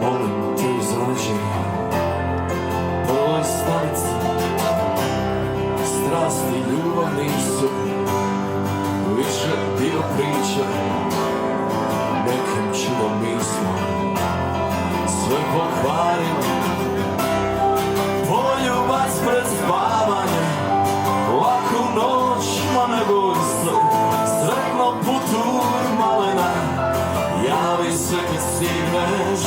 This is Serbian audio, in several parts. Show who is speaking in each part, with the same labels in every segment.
Speaker 1: molim te izađi. Prvoj stanici strasti i ljubav nisu više dio priče. Nekim čudom mi smo sve pokvarili. Poljubac pred spavanje, laku noć, ma ne boj se. Sretno putuj malena, javi se kad stigneš.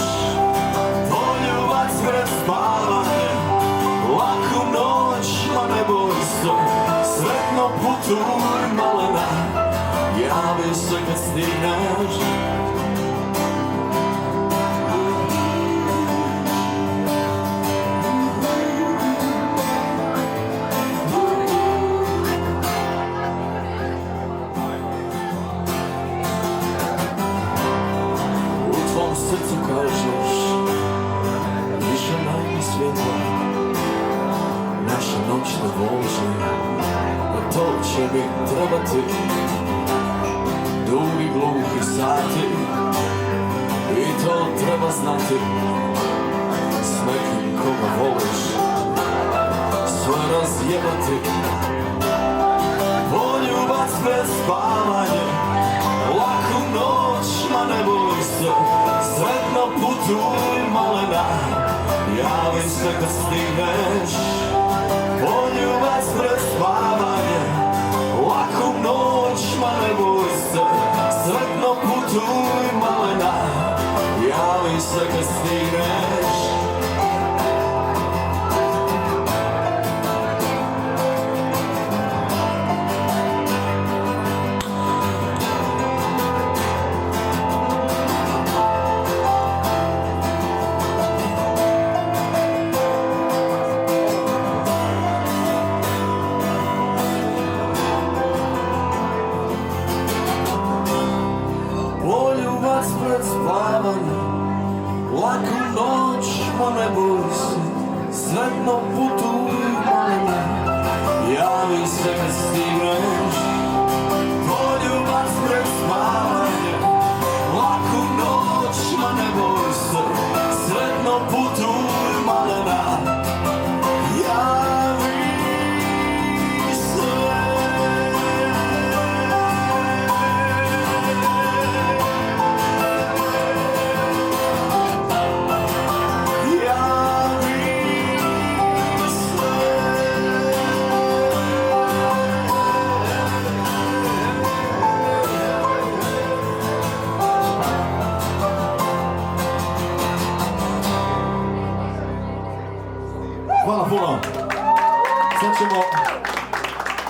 Speaker 1: Poljubac pred spavanje, laku noć, ma ne boj se. Sretno putuj malena, javi se kad stigneš. Srcu kažeš, više najmi svjetla, naša noćna vožnja, a to će mi trebati dugi gluhi sati. I to treba znati, s nekim koga voliš, sve razjebati. Poljubac pred spavanje, laku noć, ma ne boj se. Sretno putuj malena, javi se kad stigneš. Poljubac pred spavanje, laku noć, ma ne boj se. Sretno putuj malena, javi se kad stigneš. Poljubac pred spavanje, laku noć, ma ne boj se. Sretno putuj malena, javi se kad stigneš. Poljubac pred spavanje, laku noć, ma ne boj se. Sretno putuj malena, javi se. Hvala puno. Sad ćemo